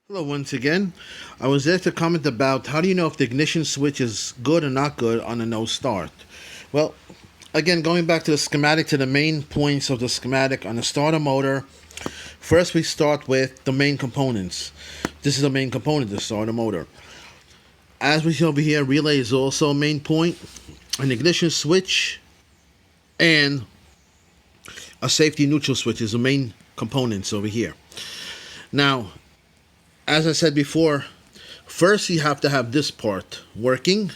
Hello once again. I was there to comment about how do you know if the ignition switch is good or not good on a no start. Well, again, going back to the schematic, to the main points of the schematic on the starter motor, first we start with the main components. This is the main component, the starter motor. As we see over here, relay is also a main point, an ignition switch, and a safety neutral switch is the main components over here. Now, as I said before, first you have to have this part working.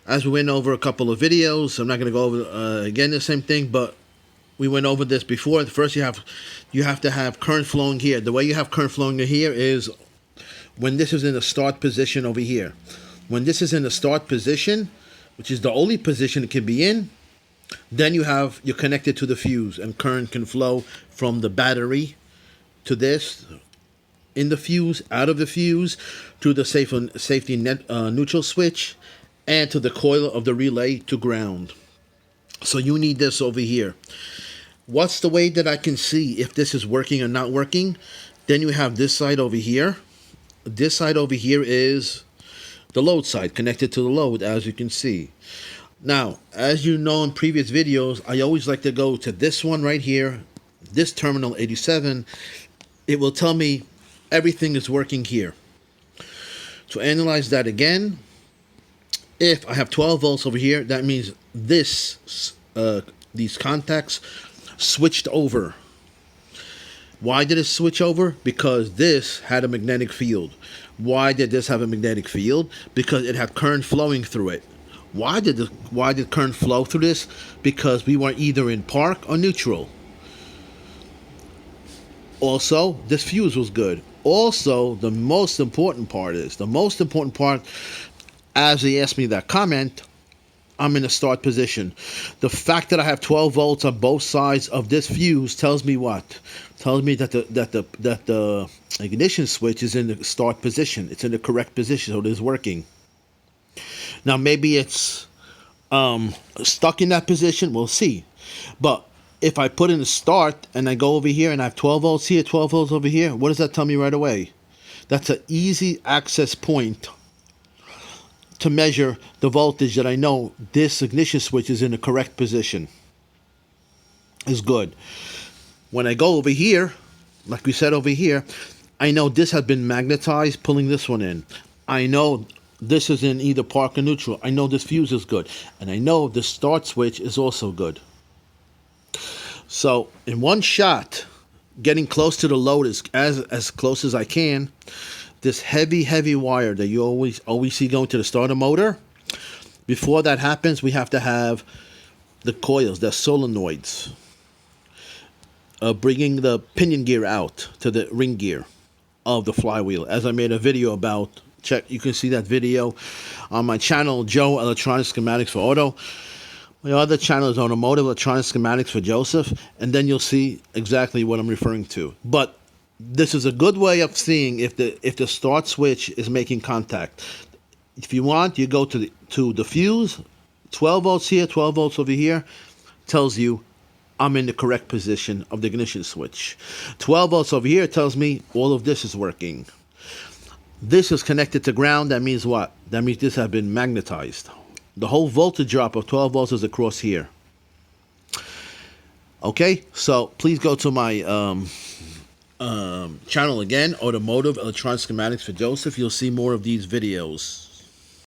As we went over a couple of videos, I'm not going to go over again the same thing, but we went over this before. First you have to have current flowing here. The way you have current flowing here is when this is in the start position over here. When this is in the start position, which is the only position it can be in, then you're connected to the fuse, and current can flow from the battery to this, in the fuse, out of the fuse, to the safety neutral switch, and to the coil of the relay to ground. So you need this over here. What's the way that I can see if this is working or not working? Then you have this side over here. This side over here is the load side, connected to the load, as you can see. Now, as you know in previous videos, I always like to go to this one right here, this terminal 87. It will tell me everything is working here. To analyze that again, if I have 12 volts over here, that means these contacts switched over. Why did it switch over? Because this had a magnetic field. Why did this have a magnetic field? Because it had current flowing through it. Why did current flow through this? Because we were either in park or neutral. Also, this fuse was good. Also, the most important part, as they asked me that comment, I'm in a start position. The fact that I have 12 volts on both sides of this fuse tells me what? Tells me that the ignition switch is in the start position. It's in the correct position, so it is working. Now, maybe it's stuck in that position. We'll see. But if I put in the start and I go over here and I have 12 volts here, 12 volts over here, what does that tell me right away? That's an easy access point to measure the voltage that I know this ignition switch is in the correct position. Is good. When I go over here, like we said over here, I know this has been magnetized, pulling this one in. I know this is in either park or neutral. I know this fuse is good. And I know the start switch is also good. So in one shot, getting close to the load as close as I can, this heavy wire that you always see going to the starter motor, before that happens, we have to have the coils, the solenoids, bringing the pinion gear out to the ring gear of the flywheel. As I made a video about, you can see that video on my channel, Joe Electronic Schematics for Auto. My other channel is Automotive Electronic Schematics for Joseph, and then you'll see exactly what I'm referring to. But this is a good way of seeing if the start switch is making contact. If you want, you go to the fuse, 12 volts here, 12 volts over here, tells you I'm in the correct position of the ignition switch. 12 volts over here tells me all of this is working. This is connected to ground. That means what? That means this has been magnetized. The whole voltage drop of 12 volts is across here. Okay, so please go to my channel again, Automotive Electronic Schematics for Joseph. You'll see more of these videos.